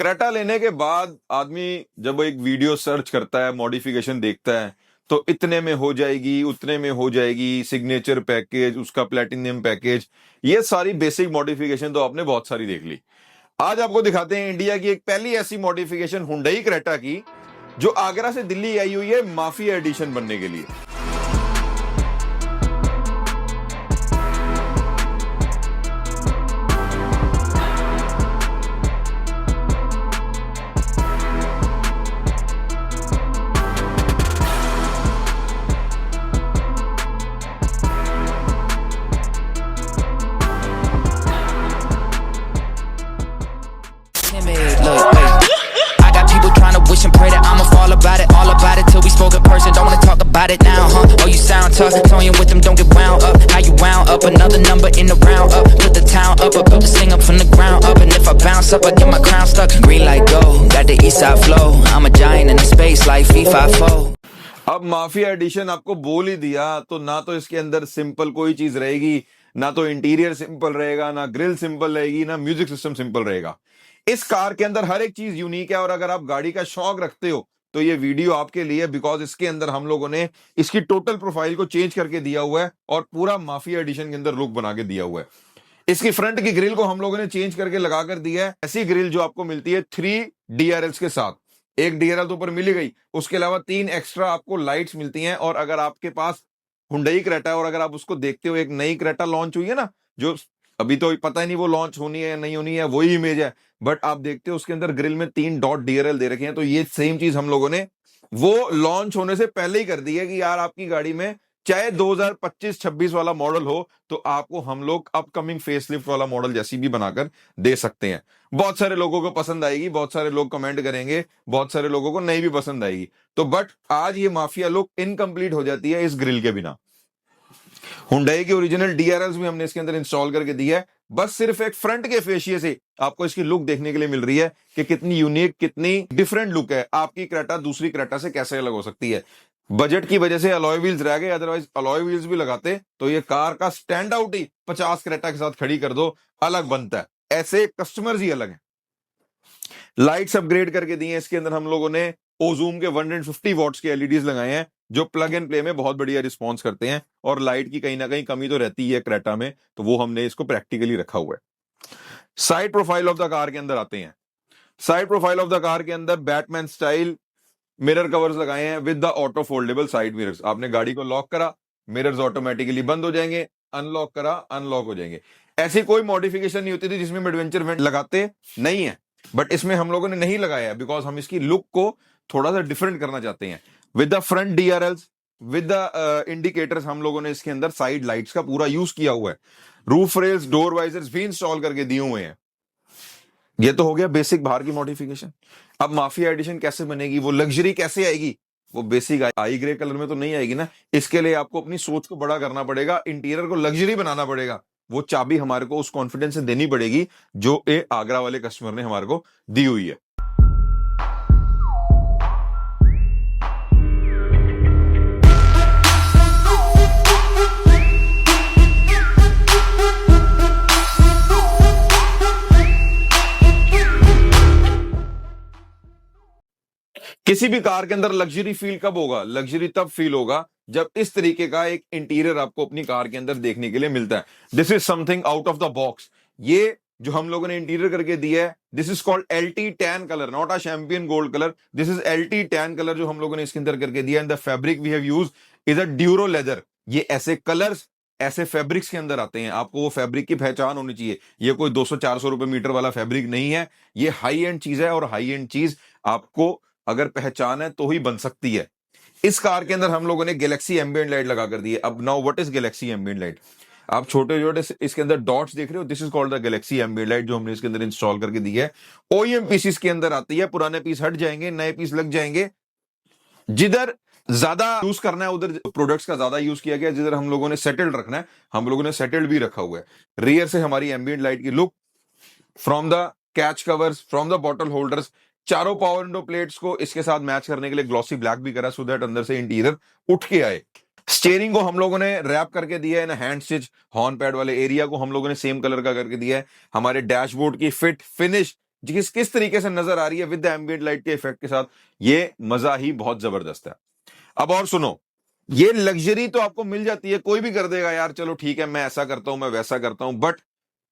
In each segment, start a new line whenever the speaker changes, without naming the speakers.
Creta लेने के बाद आदमी जब एक वीडियो सर्च करता है, मॉडिफिकेशन देखता है, तो इतने में हो जाएगी, उतने में हो जाएगी, सिग्नेचर पैकेज, उसका प्लेटिनियम पैकेज, ये सारी बेसिक मॉडिफिकेशन तो आपने बहुत सारी देख ली। आज आपको दिखाते हैं इंडिया की एक पहली ऐसी मॉडिफिकेशन हुंडई क्रेटा की, जो आगरा से दिल्ली आई हुई है माफिया एडिशन बनने के लिए।
Look, wait. I got people trying to wish and pray that I'ma fall all about it till we spoke in person. Don't wanna talk about it now, huh? Oh, you sound tough, toying with them, don't get wound up. How you wound up? Another number in the round up. Put the town up, I built this thing up from the ground up. And if I bounce up, I get my crown stuck. Green light go, got the east side flow. I'm a giant in the space like FIFA 4.
अब mafia addition आपको बोल ही दिया, तो ना तो इसके अंदर simple कोई चीज रहेगी, ना तो इंटीरियर सिंपल रहेगा, ना ग्रिल सिंपल रहेगी, ना म्यूजिक सिस्टम सिंपल रहेगा। इस कार के अंदर हर एक चीज यूनिक है, और अगर आप गाड़ी का शौक रखते हो तो ये वीडियो आपके लिए, बिकॉज इसके अंदर हम लोगों ने इसकी टोटल प्रोफाइल को चेंज करके दिया हुआ है और पूरा माफिया एडिशन के अंदर लुक बना के दिया हुआ है। इसकी फ्रंट की ग्रिल को हम लोगों ने चेंज करके लगा कर दिया है, ऐसी ग्रिल जो आपको मिलती है 3 DRLs के साथ। एक डीआरएल तो ऊपर मिली गई, उसके अलावा 3 एक्स्ट्रा आपको लाइट्स मिलती हैं। और अगर आपके पास हुंडई क्रेटा है और अगर आप उसको देखते हो, एक नई क्रेटा लॉन्च हुई है ना, जो अभी तो पता ही नहीं वो लॉन्च होनी है या नहीं होनी है, वही इमेज है, बट आप देखते हो उसके अंदर ग्रिल में 3 डॉट डीआरएल दे रखे हैं। तो ये सेम चीज हम लोगों ने वो लॉन्च होने से पहले ही कर दी है कि यार आपकी गाड़ी में चाहे 2025-26 वाला मॉडल हो, तो आपको हम लोग अपकमिंग फेसलिफ्ट वाला मॉडल जैसी भी बनाकर दे सकते हैं। बहुत सारे लोगों को पसंद आएगी, बहुत सारे लोग कमेंट करेंगे, बहुत सारे लोगों को नहीं भी पसंद आएगी। तो बट आज ये माफिया लुक इनकम्प्लीट हो जाती है इस ग्रिल के बिना। हुंडई की ओरिजिनल डीआरएल्स भी हमने इसके अंदर इंस्टॉल करके दी है, बस सिर्फ एक फ्रंट के फेशिये से आपको इसकी लुक देखने के लिए मिल रही है कि कितनी यूनिक, कितनी डिफरेंट लुक है। आपकी क्रेटा दूसरी क्रेटा से कैसे अलग हो सकती है। बजट की वजह से अलॉय व्हील्स रह गए, अदरवाइज अलॉय व्हील्स भी लगाते तो ये कार का स्टैंड आउट ही 50 क्रेटा के साथ खड़ी कर दो, अलग बनता है। ऐसे कस्टमर्स ही अलग हैं। लाइट्स अपग्रेड करके दी हैं इसके अंदर हम लोगों ने, ओजूम के 150 वॉट्स के एलईडीज लगाए हैं, जो प्लग एंड प्ले में बहुत बढ़िया रिस्पॉन्स करते हैं। और लाइट की कहीं ना कहीं कमी तो रहती है क्रेटा में, तो वो हमने इसको प्रैक्टिकली रखा हुआ है। Side profile of the car के अंदर आते हैं। Side profile of the car के अंदर बैटमैन स्टाइल मिरर कवर्स लगाए हैं with the auto foldable side mirrors. आपने गाड़ी को लॉक करा, मिरर्स ऑटोमेटिकली बंद हो जाएंगे, अनलॉक करा, अनलॉक हो जाएंगे। ऐसी कोई मॉडिफिकेशन नहीं होती थी जिसमें एडवेंचर वेंट लगाते नहीं है, बट इसमें हम लोगों ने नहीं लगाया है, बिकॉज हम इसकी लुक को थोड़ा सा डिफरेंट करना चाहते हैं। With the front DRLs, with the indicators, हम लोगों ने इसके अंदर साइड लाइट्स का पूरा यूज किया हुआ है। रूफ रेल्स, डोर वाइजर्स भी इंस्टॉल करके दिए हुए हैं। ये तो हो गया बेसिक बाहर की मॉडिफिकेशन। अब माफिया एडिशन कैसे बनेगी, वो लग्जरी कैसे आएगी, वो बेसिक आई ग्रे कलर में तो नहीं आएगी ना। इसके लिए आपको अपनी सोच को बड़ा करना पड़ेगा, इंटीरियर को लग्जरी बनाना पड़ेगा। वो चाबी हमारे को उस कॉन्फिडेंस से देनी पड़ेगी जो ए आगरा वाले कस्टमर ने हमारे को दी हुई है। किसी भी कार के अंदर लग्जरी फील कब होगा? लग्जरी तब फील होगा जब इस तरीके का एक इंटीरियर आपको अपनी कार के अंदर देखने के लिए मिलता है। This is something out of the box. ये जो हम लोगों ने इंटीरियर करके दिया है, this is called LT tan colour, not a champion gold colour. This is LT tan colour जो हम लोगों ने इसके अंदर करके दिया। And the fabric we have used is a duro leather. ये ऐसे कलर्स, ऐसे फैब्रिक्स के अंदर आते हैं, आपको वो फैब्रिक की पहचान होनी चाहिए। ये कोई 200-400 रुपए मीटर वाला फैब्रिक नहीं है, ये हाई एंड चीज है, और हाई एंड चीज आपको अगर पहचान है तो ही बन सकती है। इस कार के अंदर हम लोगों ने गैलेक्सी एम्बिएंट लाइट लगा कर दी है। अब now what is Galaxy ambient light? आप छोटे छोटे इसके अंदर डॉट्स देख रहे हो, this is called the Galaxy ambient light, जो हमने इसके अंदर इंस्टॉल करके दी है। OEM पीसीस के अंदर आती है, पुराने पीस हट जाएंगे, नए पीस लग जाएंगे। जिधर ज्यादा यूज करना है उधर प्रोडक्ट्स का ज्यादा यूज किया गया, जिधर हम लोगों ने सेटल्ड रखना है हम लोगों ने सेटल्ड भी रखा हुआ है। रियर से हमारी एम्बिएंट लाइट की look, from the catch covers, from the bottle holders, चारों पावर विंडो प्लेट्स को इसके साथ मैच करने के लिए ग्लॉसी ब्लैक भी करा, सो दैट अंदर से इंटीरियर उठ के आए। स्टीयरिंग को हम लोगों ने रैप करके दिया है ना, हैंड स्टिच हॉर्न पैड वाले एरिया को हम लोगों ने सेम कलर का करके दिया है। हमारे डैशबोर्ड की फिट फिनिश किस तरीके से नजर आ रही है विद द एम्बिएंट लाइट के इफेक्ट के साथ, ये मजा ही बहुत जबरदस्त है। अब और सुनो, ये लग्जरी तो आपको मिल जाती है, कोई भी कर देगा यार, चलो ठीक है मैं ऐसा करता हूं मैं वैसा करता हूं, बट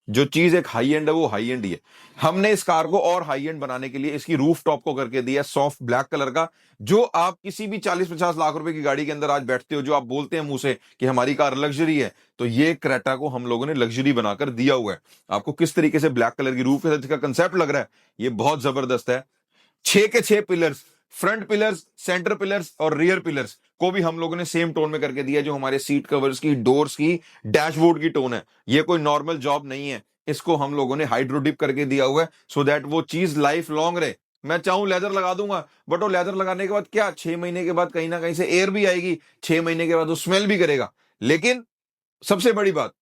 जो चीज एक हाई एंड है वो हाई एंड ही है। हमने इस कार को और हाई एंड बनाने के लिए इसकी रूफ टॉप को करके दिया सॉफ्ट ब्लैक कलर का। जो आप किसी भी 40-50 लाख रुपए की गाड़ी के अंदर आज बैठते हो, जो आप बोलते हैं मुंह से कि हमारी कार लग्जरी है, तो ये क्रेटा को हम लोगों ने लग्जरी बनाकर दिया हुआ है। आपको किस तरीके से ब्लैक कलर की रूफ के साथ इसका कंसेप्ट लग रहा है, ये बहुत जबरदस्त है। 6 के 6 pillars, front pillars, centre pillars और रियर पिलर्स को भी हम लोगों ने सेम टोन में करके दिया, जो हमारे सीट कवर्स की, डोर्स की, डैशबोर्ड की टोन है। ये कोई नॉर्मल जॉब नहीं है, इसको हम लोगों ने हाइड्रो डिप करके दिया हुआ है सो दैट वो चीज लाइफ लॉन्ग रहे। मैं चाहूं लेदर लगा दूंगा, बट वो लेदर लगाने के बाद क्या 6 महीने के बाद कहीं ना कहीं से एयर भी आएगी, 6 महीने के बाद वो स्मेल भी करेगा। लेकिन सबसे बड़ी बात,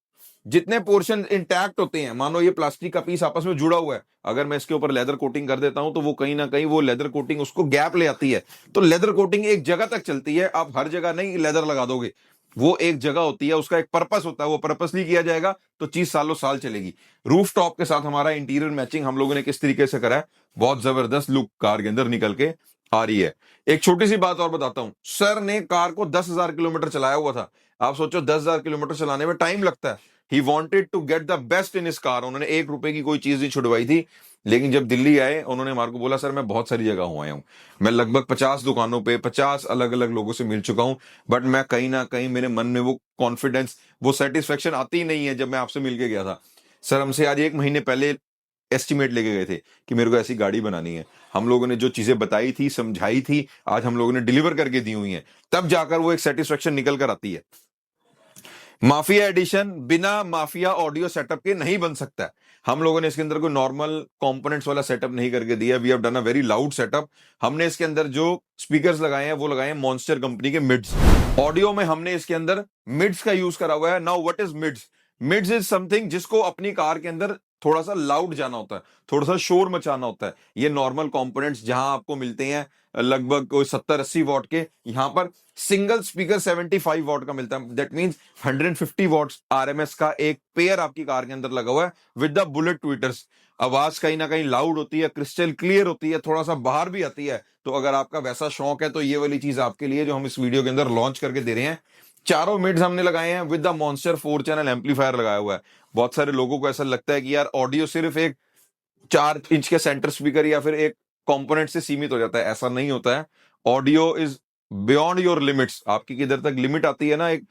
जितने पोर्शन इंटैक्ट होते हैं, मानो ये प्लास्टिक का पीस आपस में जुड़ा हुआ है, अगर मैं इसके ऊपर लेदर कोटिंग कर देता हूं तो वो कहीं ना कहीं वो लेदर कोटिंग उसको गैप ले आती है। तो लेदर कोटिंग एक जगह तक चलती है, आप हर जगह नहीं लेदर लगा दोगे, वो एक जगह होती है, उसका एक पर्पस होता है, वो पर्पसली किया जाएगा तो चीज सालों साल चलेगी। रूफ टॉप के साथ हमारा इंटीरियर मैचिंग हम लोगों ने किस तरीके से करा है, बहुत जबरदस्त लुक कार के अंदर निकल के आ रही है। एक छोटी सी बात और बताता हूं, सर ने कार को 10,000 किलोमीटर चलाया हुआ था। आप सोचो 10,000 किलोमीटर चलाने में टाइम लगता है। He wanted to get the best in इस कार, उन्होंने 1 रुपए की कोई चीज नहीं छुड़वाई थी। लेकिन जब दिल्ली आए, उन्होंने हमारे को बोला सर मैं बहुत सारी जगह हुआ हूं, मैं लगभग 50 दुकानों पे 50 अलग अलग लोगों से मिल चुका हूं, बट मैं कहीं ना कहीं मेरे मन में वो कॉन्फिडेंस, वो सेटिस्फेक्शन आती ही नहीं है जब मैं आपसे मिलके गया था। सर हमसे आज 1 महीने पहले एस्टिमेट लेके गए थे कि मेरे को ऐसी गाड़ी बनानी है, हम लोगों ने जो चीजें बताई थी, समझाई थी, आज हम लोगों ने डिलीवर करके दी हुई हैं, तब जाकर वो एक सेटिस्फेक्शन निकल कर आती है। माफिया एडिशन बिना माफिया ऑडियो सेटअप के नहीं बन सकता है। हम लोगों ने इसके अंदर कोई नॉर्मल कंपोनेंट्स वाला सेटअप नहीं करके दिया, we have done a very loud setup. हमने इसके अंदर जो स्पीकर्स लगाए हैं वो लगाए हैं मॉन्स्टर कंपनी के मिड्स। ऑडियो में हमने इसके अंदर मिड्स का यूज करा हुआ है। Now what is mids? Mids is something जिसको अपनी कार के अंदर थोड़ा सा लाउड जाना होता है, थोड़ा सा शोर मचाना होता है। ये नॉर्मल कंपोनेंट्स जहां आपको मिलते हैं लगभग कोई 70-80 वॉट के, यहां पर सिंगल स्पीकर 75 वॉट का मिलता है। दैट मींस 150 वॉट्स आरएमएस का एक पेयर आपकी कार के अंदर लगा हुआ है विद द बुलेट ट्विटर्स। आवाज कहीं ना कहीं लाउड होती है, क्रिस्टल क्लियर होती है, थोड़ा सा बाहर भी आती है। तो अगर आपका वैसा शौक है तो ये वाली चीज आपके लिए जो हम इस वीडियो के अंदर लॉन्च करके दे रहे हैं। चारों मिड्स हमने लगाए हैं with the monster 4 channel amplifier लगाया हुआ है। बहुत सारे लोगों को ऐसा लगता है कि यार ऑडियो सिर्फ एक 4 इंच के सेंटर स्पीकर या फिर एक कंपोनेंट से सीमित हो जाता है, ऐसा नहीं होता है। Audio is beyond your limits. आपकी किधर तक लिमिट आती है ना एक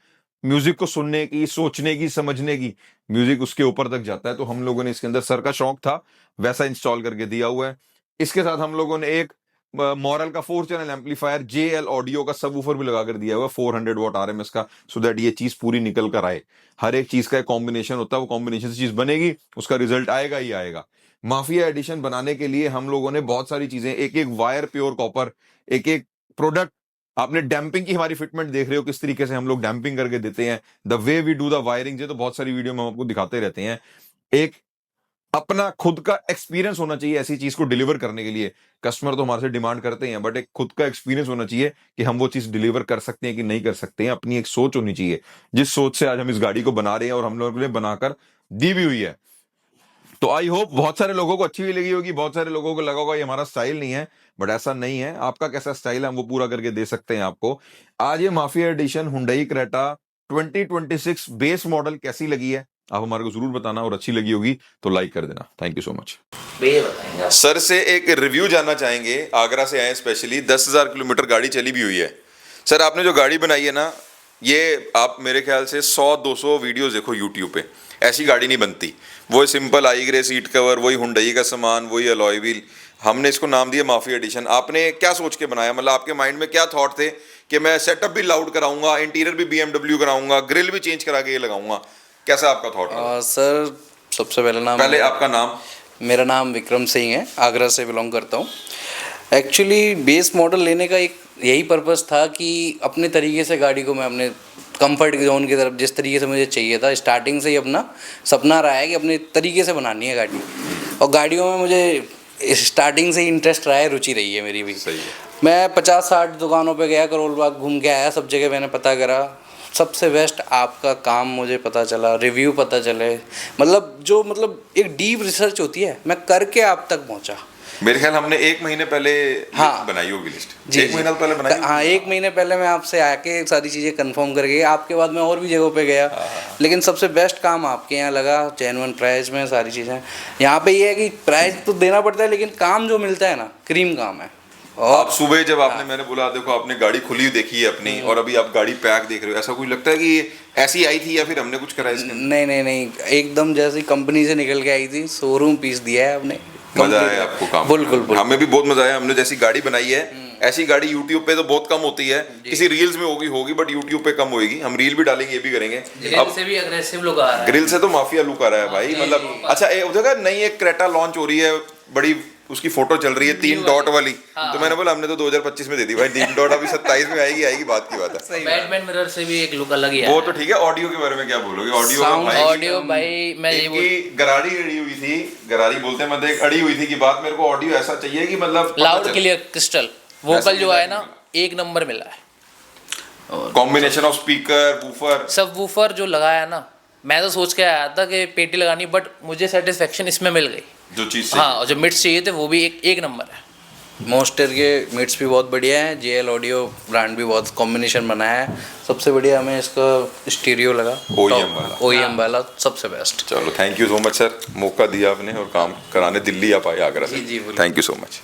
म्यूजिक को सुनने की, सोचने की, समझने की, म्यूजिक उसके ऊपर तक जाता है। तो हम लोगों ने इसके अंदर, सर का शौक था, वैसा इंस्टॉल करके दिया हुआ है। इसके साथ हम लोगों ने एक मॉरल का 4 चैनल एम्पलीफायर JL ऑडियो का सबवूफर भी लगा कर दिया हुआ 400 वॉट आरएमएस का, सो दैट ये चीज पूरी निकल कर आए। हर एक चीज का एक कॉम्बिनेशन होता है, वो कॉम्बिनेशन से चीज बनेगी, उसका रिजल्ट आएगा ही आएगा। माफिया एडिशन बनाने के लिए हम लोगों ने बहुत सारी चीजें, एक एक वायर प्योर कॉपर, एक एक प्रोडक्ट। आपने डैम्पिंग की हमारी फिटमेंट देख रहे हो, किस तरीके से हम लोग डैम्पिंग करके देते हैं, the way we do the wiring, ये तो बहुत सारी वीडियो में हम आपको दिखाते रहते हैं। एक अपना खुद का एक्सपीरियंस होना चाहिए ऐसी चीज को डिलीवर करने के लिए। कस्टमर तो हमारे से डिमांड करते हैं, बट एक खुद का एक्सपीरियंस होना चाहिए कि हम वो चीज डिलीवर कर सकते हैं कि नहीं कर सकते हैं। अपनी एक सोच होनी चाहिए, जिस सोच से आज हम इस गाड़ी को बना रहे हैं और हम लोगों ने बनाकर दी भी हुई है। तो आई होप बहुत सारे लोगों को अच्छी भी लगी होगी, बहुत सारे लोगों को लगा होगा ये हमारा स्टाइल नहीं है, बट ऐसा नहीं है। आपका कैसा स्टाइल है हम वो पूरा करके दे सकते हैं आपको। आज ये mafia edition Hyundai Creta 2026 base model कैसी लगी है आप हमारे को जरूर बताना, और अच्छी लगी होगी तो लाइक कर देना। Thank you so much. Sir से एक रिव्यू जानना चाहेंगे, आगरा से आए स्पेशली, 10,000 किलोमीटर गाड़ी चली भी हुई है। सर आपने जो गाड़ी बनाई है ना, ये आप मेरे ख्याल से 100-200 वीडियोस देखो यूट्यूब पे, ऐसी गाड़ी नहीं बनती। वही simple I grey seat cover, वही हुंडई का सामान, वही अलॉय व्हील। हमने इसको नाम दिया माफिया एडिशन। आपने क्या सोच के बनाया, मतलब आपके माइंड में क्या थॉट थे कि मैं सेटअप भी लाउड कराऊंगा, इंटीरियर भी BMW कराऊंगा, ग्रिल भी चेंज करा के ये लगाऊंगा, कैसा आपका थॉट था?
सर सबसे पहले
आपका नाम?
मेरा नाम विक्रम सिंह है, आगरा से बिलोंग करता हूँ। एक्चुअली बेस मॉडल लेने का एक यही पर्पस था कि अपने तरीके से गाड़ी को मैं अपने कंफर्ट जोन की तरफ, जिस तरीके से मुझे चाहिए था, स्टार्टिंग से ही अपना सपना रहा है कि अपने तरीके से बनानी है गाड़ी। और गाड़ियों में मुझे स्टार्टिंग से ही इंटरेस्ट रहा है, रुचि रही है मेरी भी।
सही है।
मैं 50-60 दुकानों पे गया, करोल बाग घूम के आया, सब जगह मैंने पता करा, सबसे बेस्ट आपका काम मुझे पता चला, रिव्यू पता चले, मतलब एक डीप रिसर्च होती है, मैं करके आप तक पहुंचा।
मेरे ख्याल हमने 1 महीने पहले
हाँ।
बनाई होगी लिस्ट।
जी,
1 महीना पहले बनाई
हाँ, 1 महीने पहले मैं आपसे आके सारी चीज़ें कंफर्म करके, आपके बाद मैं और भी जगहों पे गया, लेकिन सबसे बेस्ट काम आपके यहाँ लगा, जेन्युइन प्राइस में सारी चीज़ें। यहाँ पे ये है कि प्राइस तो देना पड़ता है, लेकिन काम जो मिलता है ना, क्रीम काम है।
आप सुबह जब आपने मैंने बोला देखो आपने गाड़ी खुली हुई देखी है अपनी और अभी आप गाड़ी पैक देख रहे हो, ऐसा कुछ लगता है कि ये ऐसी आई थी या फिर हमने कुछ करा इसके?
नहीं, एकदम जैसी कंपनी से निकल के आई थी, शोरूम पीस दिया है आपने।
मजा आया आपको काम?
बिल्कुल।
हमें भी बहुत मजा आया। हमने जैसी गाड़ी बनाई है ऐसी गाड़ी यूट्यूब पे तो बहुत कम होती है, किसी रील्स में होगी बट यूट्यूब पे कम होगी। हम रील भी डालेंगे, ये भी करेंगे।
ग्रिल से भी अग्रेसिव लुक आ रहा है।
ग्रिल से तो माफिया लुक आ रहा है भाई, मतलब अच्छा जगह नई एक क्रेटा लॉन्च हो रही है, बड़ी उसकी फोटो चल रही है 3 डॉट वाली। तो मैंने बोला हमने तो 2025 में दे दी भाई, 3 डॉट अभी 27 में आएगी बात की बात है।
बैटमैन मिरर से भी एक लुक अलग ही है।
वो तो ठीक है। ऑडियो के बारे में क्या बोलोगे?
ऑडियो भाई मैं ये
इनकी गरारी अड़ी हुई थी, गरारी बोलते हैं मतलब एक अड़ी हुई थी कि बात मेरे को ऑडियो ऐसा चाहिए कि मतलब
लाउड क्लियर क्रिस्टल वोकल जो है ना 1 नंबर मिला है।
कॉम्बिनेशन ऑफ स्पीकर वूफर
सब वूफर जो लगाया ना, मैं तो सोच के आया था कि पेटी लगानी, बट मुझे सेटिस्फेक्शन इसमें मिल गई
जो चीज
हाँ, और जो मिड्स चाहिए थे वो भी एक नंबर है।
मोस्टर के मिड्स भी बहुत बढ़िया है, JL ऑडियो ब्रांड भी बहुत कॉम्बिनेशन बनाया है। सबसे बढ़िया हमें इसका स्टीरियो लगा, OEM वाला सबसे बेस्ट।
चलो thank you so much sir, मौका दिया आपने और काम कराने दिल्ली आप आए आगरा से।
जी, बिल्कुल।
Thank you so much.